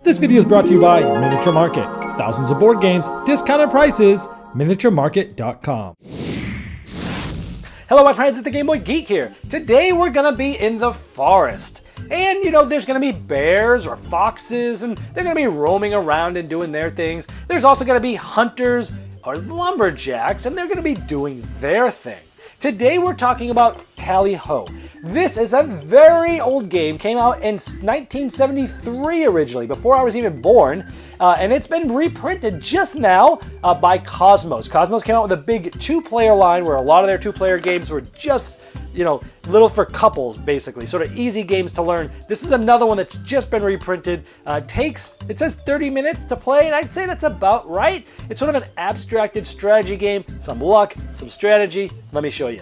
This video is brought to you by Miniature Market. Thousands of board games, discounted prices, miniaturemarket.com. Hello my friends, it's the Game Boy Geek here. Today we're gonna be in the forest. And there's gonna be bears or foxes and they're gonna be roaming around and doing their things. There's also gonna be hunters or lumberjacks and they're gonna be doing their thing. Today we're talking about Tally-Ho. This is a very old game, came out in 1973 originally, before I was even born, and it's been reprinted just now by Cosmos. Cosmos came out with a big two-player line where a lot of their two-player games were just, little for couples, basically, sort of easy games to learn. This is another one that's just been reprinted. It says 30 minutes to play, and I'd say that's about right. It's sort of an abstracted strategy game, some luck, some strategy. Let me show you.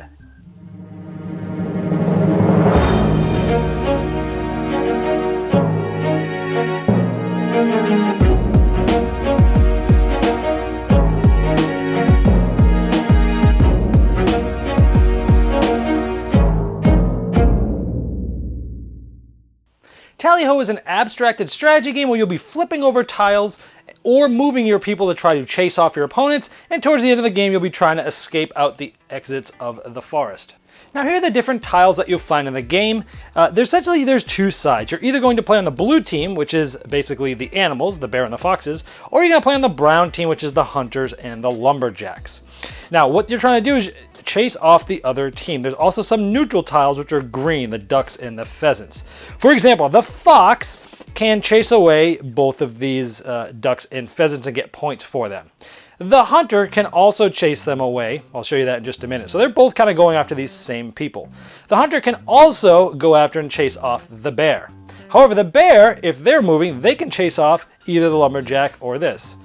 Tally-Ho is an abstracted strategy game where you'll be flipping over tiles or moving your people to try to chase off your opponents, and towards the end of the game you'll be trying to escape out the exits of the forest. Now here are the different tiles that you'll find in the game. There's two sides. You're either going to play on the blue team, which is basically the animals, the bear and the foxes, or you're going to play on the brown team, which is the hunters and the lumberjacks. Now what you're trying to do is chase off the other team. There's also some neutral tiles which are green, the ducks and the pheasants. For example, the fox can chase away both of these ducks and pheasants and get points for them. The hunter can also chase them away. I'll show you that in just a minute. So they're both kind of going after these same people. The hunter can also go after and chase off the bear. However, the bear, if they're moving, they can chase off either the lumberjack or this.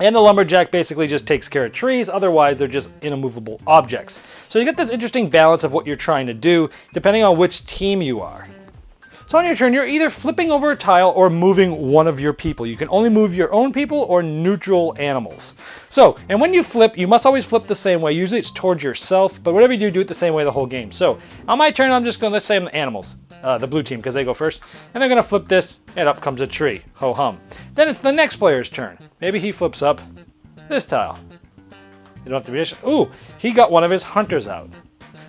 And the lumberjack basically just takes care of trees, otherwise they're just immovable objects. So you get this interesting balance of what you're trying to do, depending on which team you are. So on your turn, you're either flipping over a tile or moving one of your people. You can only move your own people or neutral animals. So, and when you flip, you must always flip the same way. Usually it's towards yourself, but whatever you do, do it the same way the whole game. So on my turn, I'm just going to, let's say I'm the animals, the blue team, because they go first. And they're going to flip this, and up comes a tree. Ho hum. Then it's the next player's turn. Maybe he flips up this tile. You don't have to be... Ooh, he got one of his hunters out.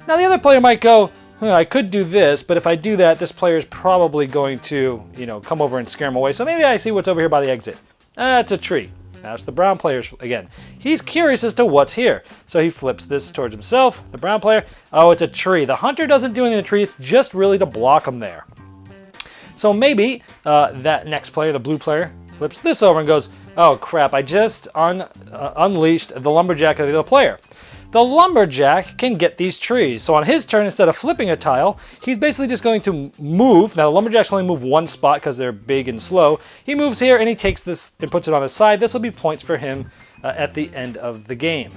Now the other player might go, I could do this, but if I do that, this player is probably going to, come over and scare him away. So maybe I see what's over here by the exit. It's a tree. That's the brown player again. He's curious as to what's here. So he flips this towards himself. The brown player, oh, it's a tree. The hunter doesn't do anything to the tree. It's just really to block him there. So maybe that next player, the blue player, flips this over and goes, oh crap, I just unleashed the lumberjack of the other player. The lumberjack can get these trees. So on his turn, instead of flipping a tile, he's basically just going to move. Now the lumberjacks only move one spot because they're big and slow. He moves here and he takes this and puts it on his side. This will be points for him at the end of the game.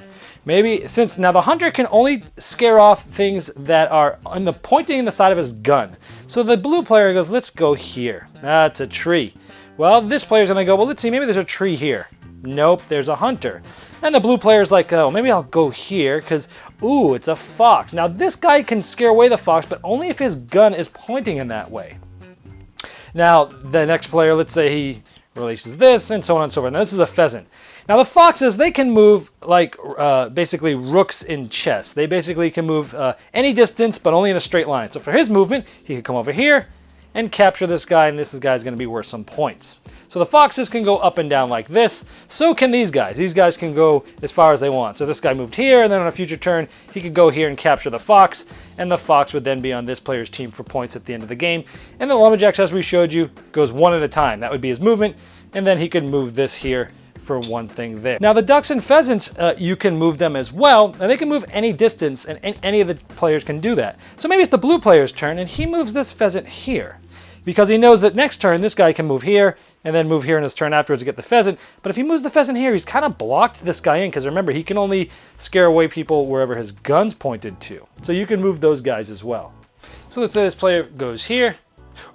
Maybe since now the hunter can only scare off things that are on the pointing in the side of his gun. So the blue player goes, let's go here. That's a tree. Well, this player's gonna go, well, let's see, maybe there's a tree here. Nope, there's a hunter. And the blue player's like, oh, maybe I'll go here because, ooh, it's a fox. Now this guy can scare away the fox, but only if his gun is pointing in that way. Now the next player, let's say he releases this and so on and so forth. Now this is a pheasant. Now the foxes, they can move like basically rooks in chess. They basically can move any distance, but only in a straight line. So for his movement, he could come over here and capture this guy, and this guy's going to be worth some points. So the foxes can go up and down like this. So can these guys. These guys can go as far as they want. So this guy moved here, and then on a future turn, he could go here and capture the fox, and the fox would then be on this player's team for points at the end of the game. And the lumberjacks, as we showed you, goes one at a time. That would be his movement, and then he could move this here for one thing there. Now the ducks and pheasants, you can move them as well, and they can move any distance, and any of the players can do that. So maybe it's the blue player's turn, and he moves this pheasant here, because he knows that next turn this guy can move here, and then move here in his turn afterwards to get the pheasant. But if he moves the pheasant here, he's kind of blocked this guy in, because remember, he can only scare away people wherever his gun's pointed to. So you can move those guys as well. So let's say this player goes here.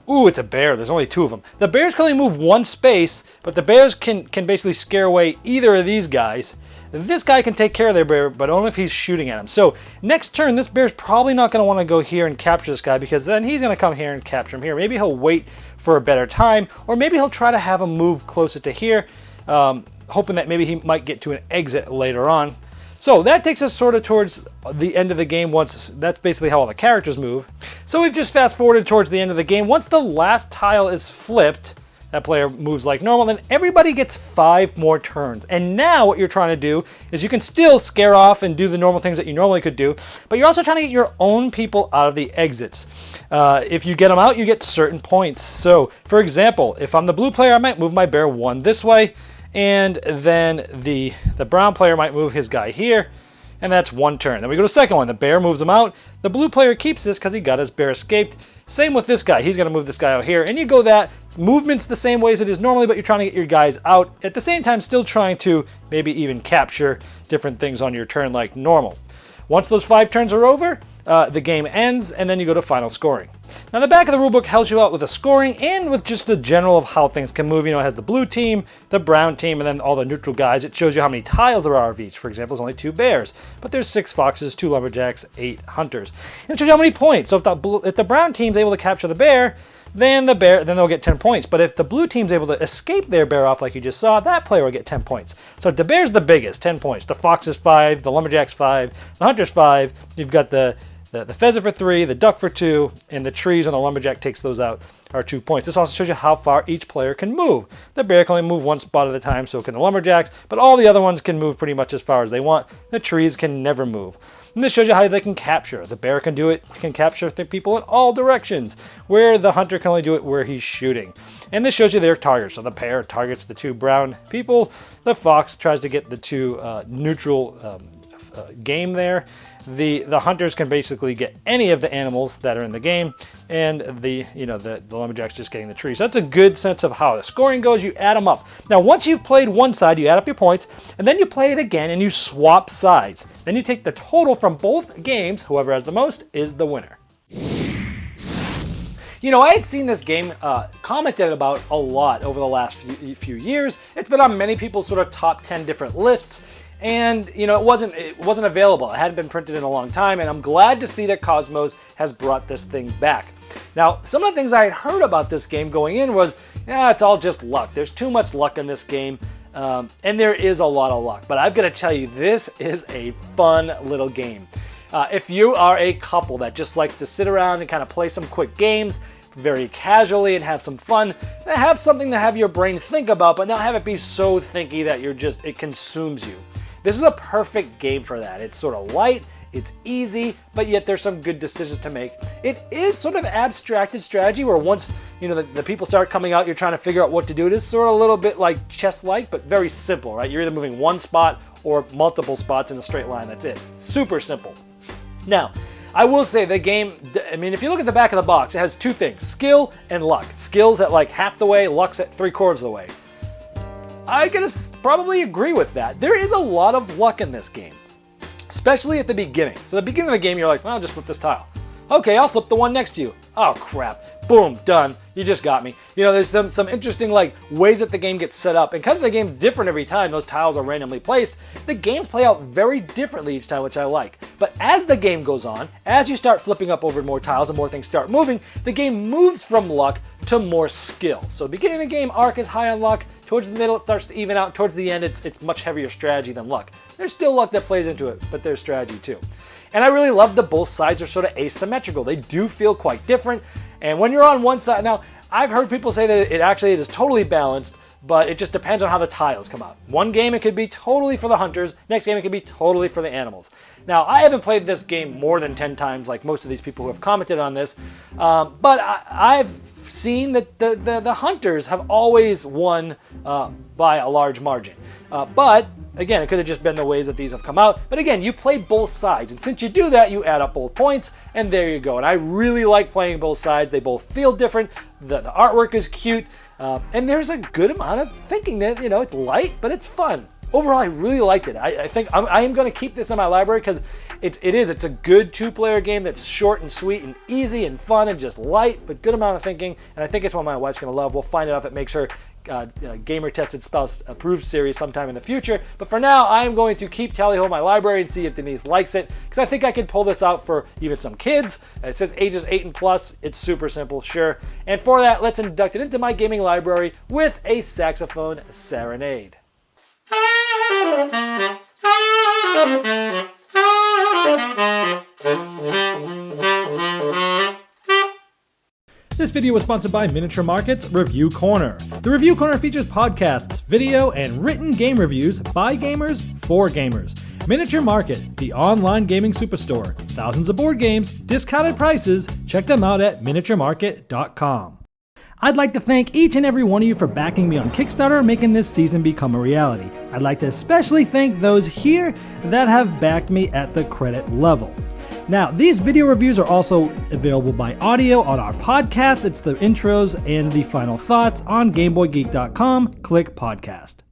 Ooh, it's a bear. There's only two of them. The bears can only move one space, but the bears can basically scare away either of these guys. This guy can take care of their bear, but only if he's shooting at him. So next turn, this bear's probably not going to want to go here and capture this guy, because then he's going to come here and capture him here. Maybe he'll wait for a better time, or maybe he'll try to have him move closer to here, hoping that maybe he might get to an exit later on. So that takes us sort of towards the end of the game. Once that's basically how all the characters move. So we've just fast forwarded towards the end of the game. Once the last tile is flipped, that player moves like normal, then everybody gets 5 more turns. And now what you're trying to do is you can still scare off and do the normal things that you normally could do, but you're also trying to get your own people out of the exits. If you get them out, you get certain points. So for example, if I'm the blue player, I might move my bear 1 this way, and then the brown player might move his guy here, and that's 1 turn. Then we go to the second one. The bear moves him out. The blue player keeps this because he got his bear escaped. Same with this guy. He's going to move this guy out here, and you go that. Movement's the same way as it is normally, but you're trying to get your guys out. At the same time, still trying to maybe even capture different things on your turn like normal. Once those 5 turns are over, the game ends, and then you go to final scoring. Now the back of the rulebook helps you out with the scoring and with just the general of how things can move. You know, it has the blue team, the brown team, and then all the neutral guys. It shows you how many tiles there are of each. For example, there's only 2 bears, but there's 6 foxes, 2 lumberjacks, 8 hunters. And it shows you how many points. So if the brown team's able to capture the bear, then they'll get 10 points. But if the blue team's able to escape their bear off like you just saw, that player will get 10 points. So the bear's the biggest, 10 points. The fox is 5, the lumberjack's 5, the hunter's 5. You've got the pheasant for 3, the duck for 2, and the trees when the lumberjack takes those out are 2 points. This also shows you how far each player can move. The bear can only move 1 spot at a time, so can the lumberjacks, but all the other ones can move pretty much as far as they want. The trees can never move. And this shows you how they can capture. The bear can do it, can capture people in all directions, where the hunter can only do it where he's shooting. And this shows you their targets. So the bear targets the 2 brown people. The fox tries to get the 2 neutral game there. The hunters can basically get any of the animals that are in the game, and the lumberjack's just getting the tree. So that's a good sense of how the scoring goes. You add them up. Now once you've played one side, you add up your points, and then you play it again and you swap sides. Then you take the total from both games. Whoever has the most is the winner. You know, I had seen this game commented about a lot over the last few years. It's been on many people's sort of top 10 different lists. And you know, it wasn't available. It hadn't been printed in a long time, and I'm glad to see that Cosmos has brought this thing back. Now, some of the things I had heard about this game going in was, yeah, it's all just luck. There's too much luck in this game, and there is a lot of luck. But I've got to tell you, this is a fun little game. If you are a couple that just likes to sit around and kind of play some quick games very casually and have some fun, have something to have your brain think about, but not have it be so thinky that it consumes you. This is a perfect game for that. It's sort of light, it's easy, but yet there's some good decisions to make. It is sort of abstracted strategy where once the people start coming out, you're trying to figure out what to do. It is sort of a little bit like chess-like, but very simple, right? You're either moving 1 spot or multiple spots in a straight line. That's it. Super simple. Now, I will say the game, I mean, if you look at the back of the box, it has 2 things, skill and luck. Skill's at like half the way, luck's at 3/4 of the way. I'm going to probably agree with that. There is a lot of luck in this game, especially at the beginning. So at the beginning of the game, you're like, well, I'll just flip this tile. Okay, I'll flip the one next to you. Oh, crap. Boom, done. You just got me. You know, there's some interesting ways that the game gets set up. And because the game's different every time, those tiles are randomly placed, the games play out very differently each time, which I like. But as the game goes on, as you start flipping up over more tiles and more things start moving, the game moves from luck to more skill. So beginning of the game, arc is high on luck. Towards the middle, it starts to even out. Towards the end, it's much heavier strategy than luck. There's still luck that plays into it, but there's strategy too. And I really love that both sides are sort of asymmetrical. They do feel quite different. And when you're on one side, now, I've heard people say that it actually is totally balanced, but it just depends on how the tiles come out. One game, it could be totally for the hunters. Next game, it could be totally for the animals. Now, I haven't played this game more than 10 times like most of these people who have commented on this, but I've seen that the hunters have always won by a large margin. But again, it could have just been the ways that these have come out. But again, you play both sides, and since you do that, you add up both points, and there you go. And I really like playing both sides. They both feel different. The artwork is cute, and there's a good amount of thinking that, you know, it's light, but it's fun. Overall, I really liked it. I think I am going to keep this in my library because it's a good 2-player game that's short and sweet and easy and fun and just light, but good amount of thinking. And I think it's one my wife's going to love. We'll find out if it makes her gamer tested spouse approved series sometime in the future. But for now, I'm going to keep tally ho my library and see if Denise likes it, because I think I could pull this out for even some kids. It says ages 8 and plus. It's super simple, sure. And for that, let's induct it into my gaming library with a saxophone serenade. This video was sponsored by Miniature Market's Review Corner. The Review Corner features podcasts, video, and written game reviews by gamers for gamers. Miniature Market, the online gaming superstore. Thousands of board games, discounted prices. Check them out at miniaturemarket.com. I'd like to thank each and every one of you for backing me on Kickstarter, making this season become a reality. I'd like to especially thank those here that have backed me at the credit level. Now, these video reviews are also available by audio on our podcast. It's the intros and the final thoughts on GameBoyGeek.com. Click podcast.